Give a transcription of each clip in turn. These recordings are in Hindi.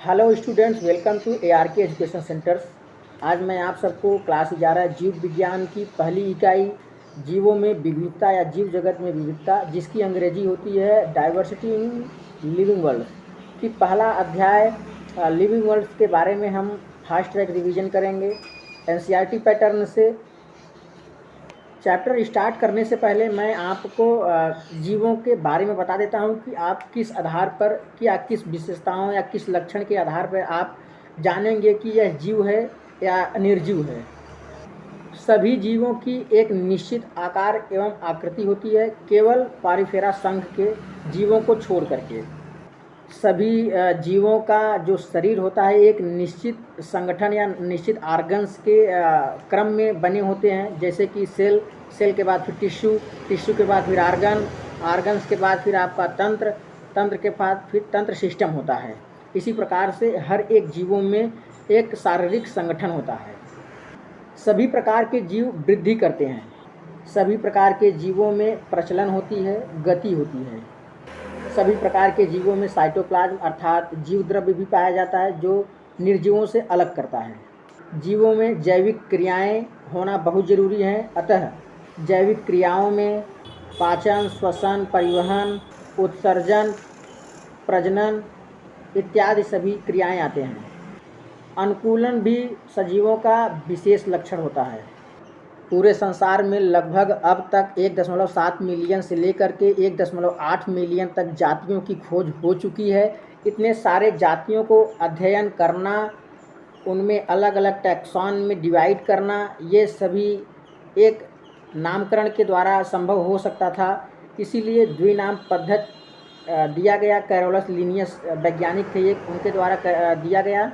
Hello students, welcome to ARK education centres. आज मैं आप सबको क्लास 11 जीव विज्ञान की पहली इकाई जीवों में विविधता या जीव जगत में विविधता, जिसकी अंग्रेजी होती है डाइवर्सिटी इन लिविंग वर्ल्ड की पहला अध्याय लिविंग वर्ल्ड के बारे में हम फास्ट ट्रैक रिवीजन करेंगे NCERT पैटर्न से। चैप्टर स्टार्ट करने से पहले मैं आपको जीवों के बारे में बता देता हूं कि आप किस आधार पर या किस विशेषताओं या किस लक्षण के आधार पर आप जानेंगे कि यह जीव है या निर्जीव है। सभी जीवों की एक निश्चित आकार एवं आकृति होती है, केवल पॉरीफेरा संघ के जीवों को छोड़ करके। सभी जीवों का जो शरीर होता है एक निश्चित संगठन या निश्चित ऑर्गन्स के क्रम में बने होते हैं, जैसे कि सेल के बाद फिर टिश्यू के बाद फिर ऑर्गन्स के बाद फिर आपका तंत्र के बाद फिर तंत्र सिस्टम होता है। इसी प्रकार से हर एक जीवों में एक शारीरिक संगठन होता है। सभी प्रकार के जीव वृद्धि करते हैं। सभी प्रकार के जीवों में प्रचलन होती है, गति होती है। सभी प्रकार के जीवों में साइटोप्लाज्म अर्थात जीव द्रव्य भी पाया जाता है, जो निर्जीवों से अलग करता है। जीवों में जैविक क्रियाएं होना बहुत ज़रूरी है, अतः जैविक क्रियाओं में पाचन, श्वसन, परिवहन, उत्सर्जन, प्रजनन इत्यादि सभी क्रियाएं आते हैं। अनुकूलन भी सजीवों का विशेष लक्षण होता है। पूरे संसार में लगभग अब तक 1.7 मिलियन से लेकर के 1.8 मिलियन तक जातियों की खोज हो चुकी है। इतने सारे जातियों को अध्ययन करना, उनमें अलग अलग टैक्सॉन में डिवाइड करना, ये सभी एक नामकरण के द्वारा संभव हो सकता था। इसीलिए द्विनाम पद्धति दिया गया। कैरोलस लिनियस वैज्ञानिक थे, एक उनके द्वारा दिया गया।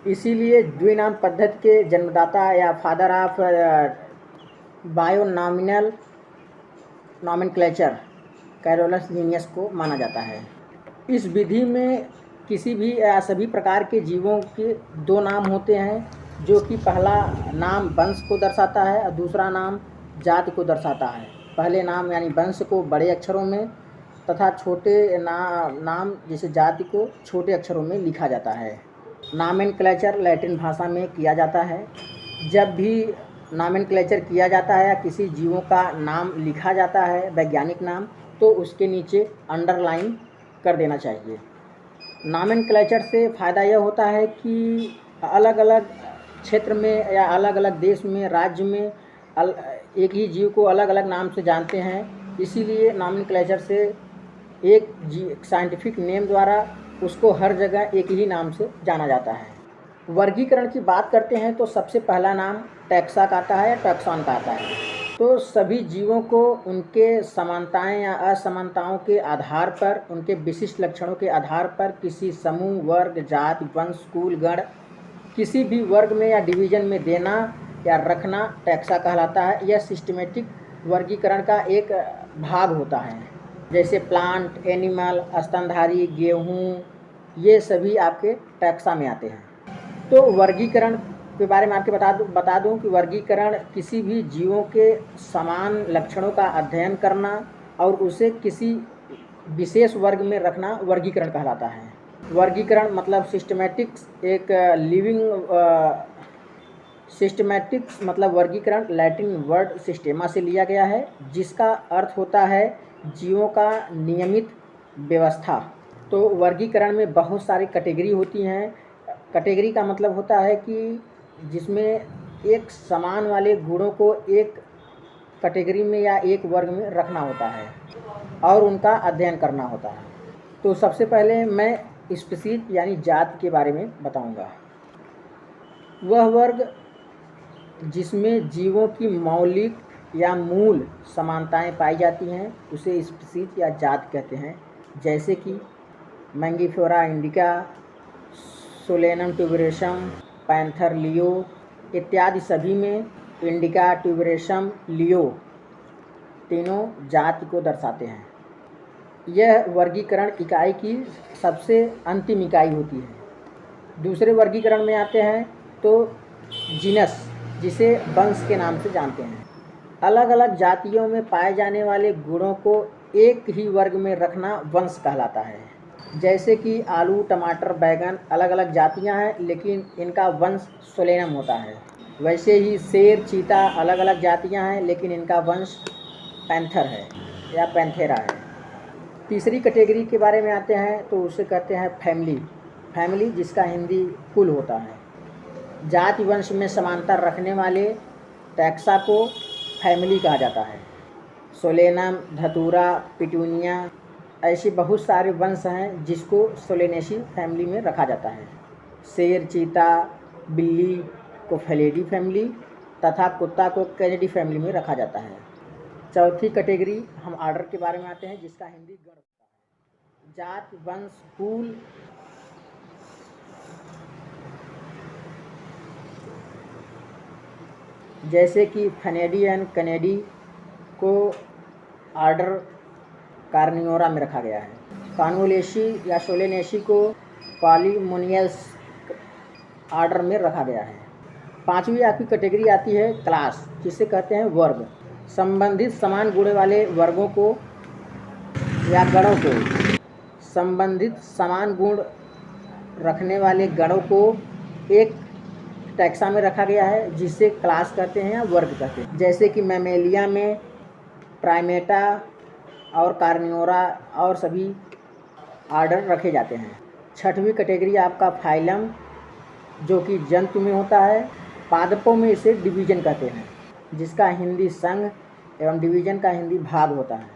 इसीलिए द्विनाम पद्धति के जन्मदाता या father of binomial nomenclature Carolus Linnaeus को माना जाता है। इस विधि में किसी भी या सभी प्रकार के जीवों के दो नाम होते हैं, जो कि पहला नाम वंश को दर्शाता है और दूसरा नाम जाति को दर्शाता है। पहले नाम यानी वंश को बड़े अक्षरों में तथा छोटे नाम जैसे जाति को छोटे अक्षरों में लिखा जाता है। नॉमेनक्लेचर लैटिन भाषा में किया जाता है। जब भी नॉमेनक्लेचर किया जाता है या किसी जीवों का नाम लिखा जाता है, वैज्ञानिक नाम, तो उसके नीचे अंडरलाइन कर देना चाहिए। नॉमेनक्लेचर से फ़ायदा यह होता है कि अलग अलग क्षेत्र में या अलग अलग देश में, राज्य में एक ही जीव को अलग अलग नाम से जानते हैं। इसीलिए नॉमेनक्लेचर से एक साइंटिफिक नेम द्वारा उसको हर जगह एक ही नाम से जाना जाता है। वर्गीकरण की बात करते हैं तो सबसे पहला नाम टैक्सा का आता है या टैक्सॉन का आता है। तो सभी जीवों को उनके समानताएं या असमानताओं के आधार पर, उनके विशिष्ट लक्षणों के आधार पर किसी समूह, वर्ग, जाति, वंश, कुल, गण किसी भी वर्ग में या डिवीजन में देना या रखना टैक्सा कहलाता है। यह सिस्टमेटिक वर्गीकरण का एक भाग होता है। जैसे प्लांट, एनिमल, स्तनधारी, गेहूँ, ये सभी आपके टैक्सा में आते हैं। तो वर्गीकरण के बारे में आपके बता दूं कि वर्गीकरण किसी भी जीवों के समान लक्षणों का अध्ययन करना और उसे किसी विशेष वर्ग में रखना वर्गीकरण कहलाता है। वर्गीकरण मतलब सिस्टमैटिक्स एक सिस्टमैटिक्स मतलब वर्गीकरण लैटिन वर्ड सिस्टेमा से लिया गया है, जिसका अर्थ होता है जीवों का नियमित व्यवस्था। तो वर्गीकरण में बहुत सारी कैटेगरी होती हैं। कैटेगरी का मतलब होता है कि जिसमें एक समान वाले गुणों को एक कैटेगरी में या एक वर्ग में रखना होता है और उनका अध्ययन करना होता है। तो सबसे पहले मैं स्पीशीज यानी जाति के बारे में बताऊंगा। वह वर्ग जिसमें जीवों की मौलिक या मूल समानताएं पाई जाती हैं उसे स्पीशीज या जाति कहते हैं। जैसे कि मैंगीफेरा इंडिका, सोलेनम ट्यूबरेशम, पैंथर लियो इत्यादि सभी में इंडिका, ट्यूबरेशम, लियो तीनों जाति को दर्शाते हैं। यह वर्गीकरण इकाई की सबसे अंतिम इकाई होती है। दूसरे वर्गीकरण में आते हैं तो जीनस, जिसे वंश के नाम से जानते हैं। अलग अलग जातियों में पाए जाने वाले गुणों को एक ही वर्ग में रखना वंश कहलाता है। जैसे कि आलू, टमाटर, बैंगन अलग अलग जातियां हैं, लेकिन इनका वंश सोलेनम होता है। वैसे ही शेर, चीता अलग अलग जातियां हैं, लेकिन इनका वंश पैंथर है या पैंथेरा है। तीसरी कैटेगरी के बारे में आते हैं तो उसे कहते हैं फैमिली। फैमिली जिसका हिंदी कुल होता है। जाति वंश में समानता रखने वाले टैक्सा को फैमिली कहा जाता है। सोलेनम, धतूरा, पिटूनिया ऐसे बहुत सारे वंश हैं जिसको सोलेनेसी फैमिली में रखा जाता है। शेर, चीता, बिल्ली को फेलिडी फैमिली तथा कुत्ता को कैनिडी फैमिली में रखा जाता है। चौथी कैटेगरी हम ऑर्डर के बारे में आते हैं जिसका हिंदी गण होता है। जात, वंश, कुल जैसे कि फेनेडियन, कैनेडी को ऑर्डर कार्नियोरा में रखा गया है। कॉन्वोलेसी या सोलेनेसी को पॉलीमोनियस ऑर्डर में रखा गया है। पांचवी आपकी कैटेगरी आती है क्लास, जिसे कहते हैं वर्ग। संबंधित समान गुण वाले वर्गों को या गणों को, संबंधित समान गुण रखने वाले गणों को एक टैक्सा में रखा गया है जिसे क्लास कहते हैं या वर्ग कहते हैं। जैसे कि मैमेलिया में प्राइमेटा और कार्नियोरा और सभी ऑर्डर रखे जाते हैं। छठवीं कैटेगरी आपका फाइलम, जो कि जंतु में होता है। पादपों में इसे डिवीजन कहते हैं, जिसका हिंदी संघ एवं डिवीजन का हिंदी भाग होता है।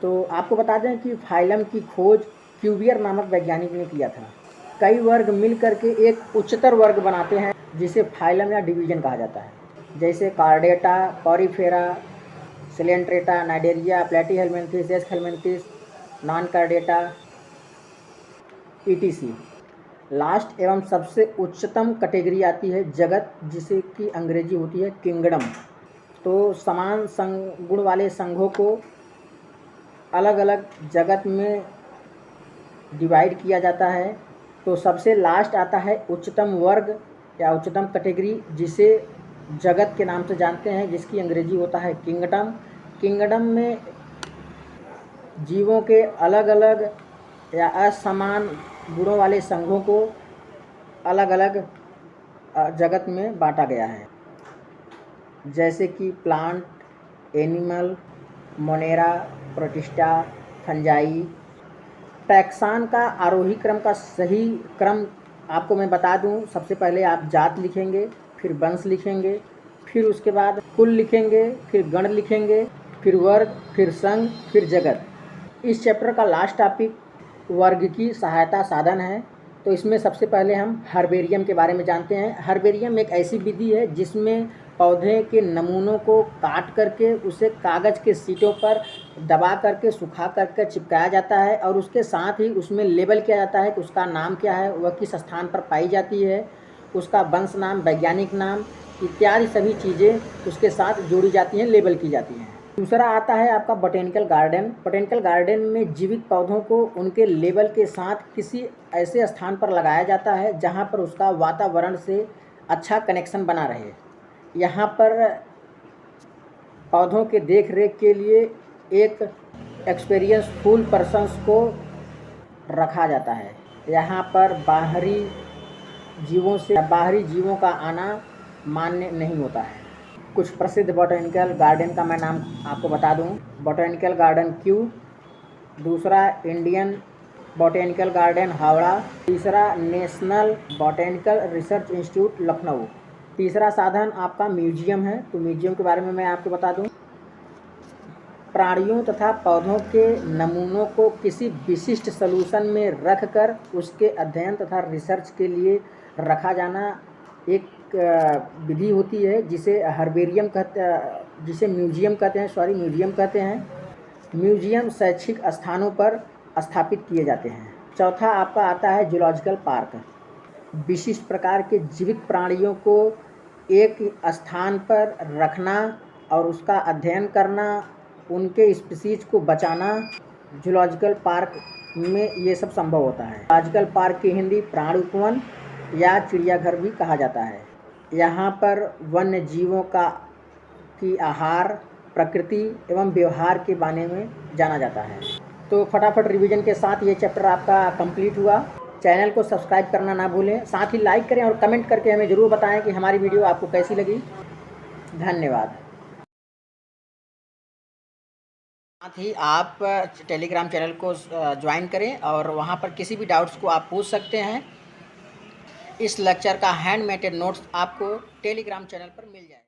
तो आपको बता दें कि फाइलम की खोज क्यूवियर नामक वैज्ञानिक ने किया था। कई वर्ग मिल करके एक उच्चतर वर्ग बनाते हैं जिसे फाइलम या डिवीजन कहा जाता है। जैसे Chordata, Porifera, Coelenterata, Cnidaria, Platyhelminthes, Aschelminthes, non Chordata etc। Last एवं सबसे उच्चतम कैटेगरी आती है जगत, जिसे कि अंग्रेजी होती है किंगडम। तो समान गुण वाले संघों को अलग अलग जगत में डिवाइड किया जाता है। तो सबसे लास्ट आता है उच्चतम वर्ग या उच्चतम कैटेगरी, जिसे जगत के नाम से जानते हैं, जिसकी अंग्रेजी होता है किंगडम। किंगडम में जीवों के अलग अलग या असमान गुणों वाले संघों को अलग अलग जगत में बांटा गया है। जैसे कि plant, animal, Monera, Protista, Fungi. Taxon का आरोही क्रम का सही क्रम आपको मैं बता दूं। सबसे पहले आप जात लिखेंगे, फिर वंश लिखेंगे, फिर उसके बाद कुल लिखेंगे, फिर गण लिखेंगे, फिर वर्ग, फिर संघ, फिर जगत। इस चैप्टर का लास्ट टॉपिक वर्ग की सहायता साधन है। तो इसमें सबसे पहले हम हर्बेरियम के बारे में जानते हैं। हर्बेरियम एक ऐसी विधि है जिसमें पौधे के नमूनों को काट करके उसे कागज़ के शीटों पर दबा करके सुखा करके चिपकाया जाता है और उसके साथ ही उसमें लेबल किया जाता है कि उसका नाम क्या है, वह किस स्थान पर पाई जाती है, उसका वंश नाम, वैज्ञानिक नाम इत्यादि सभी चीज़ें उसके साथ जोड़ी जाती हैं, लेबल की जाती हैं। दूसरा आता है आपका बोटेनिकल गार्डन। बोटेनिकल गार्डन में जीवित पौधों को उनके लेबल के साथ किसी ऐसे स्थान पर लगाया जाता है जहाँ पर उसका वातावरण से अच्छा कनेक्शन बना रहे। यहाँ पर पौधों के देख रेख के लिए एक एक्सपीरियंसफुल पर्सन्स को रखा जाता है। यहाँ पर बाहरी जीवों का आना मान्य नहीं होता है। कुछ प्रसिद्ध बोटेनिकल गार्डन का मैं नाम आपको बता दूं। बोटेनिकल गार्डन क्यू, दूसरा इंडियन बोटेनिकल गार्डन हावड़ा, तीसरा national botanical research institute Lucknow. तीसरा साधन आपका म्यूजियम है। तो म्यूजियम के बारे में मैं आपको बता दूं। प्राणियों तथा पौधों के नमूनों को किसी विशिष्ट सॉल्यूशन में रखकर उसके अध्ययन तथा रिसर्च के लिए रखा जाना एक विधि होती है जिसे म्यूजियम कहते हैं। म्यूजियम शैक्षिक स्थानों पर स्थापित किए जाते हैं। चौथा आपका आता है जूलॉजिकल पार्क। विशिष्ट प्रकार के जीवित प्राणियों को एक स्थान पर रखना और उसका अध्ययन करना, उनके स्पीसीज को बचाना, जूलॉजिकल पार्क में ये सब संभव होता है। जूलॉजिकल पार्क की हिंदी प्राणि उपवन या चिड़ियाघर भी कहा जाता है। यहाँ पर वन्य जीवों की आहार, प्रकृति एवं व्यवहार के बारे में जाना जाता है। तो फटाफट रिवीजन के साथ ये चैप्टर आपका कंप्लीट हुआ। चैनल को सब्सक्राइब करना ना भूलें, साथ ही लाइक करें और कमेंट करके हमें ज़रूर बताएं कि हमारी वीडियो आपको कैसी लगी। धन्यवाद। साथ ही आप टेलीग्राम चैनल को ज्वाइन करें और वहाँ पर किसी भी डाउट्स को आप पूछ सकते हैं। इस लेक्चर का हैंड मेटेड नोट्स आपको टेलीग्राम चैनल पर मिल जाएगा।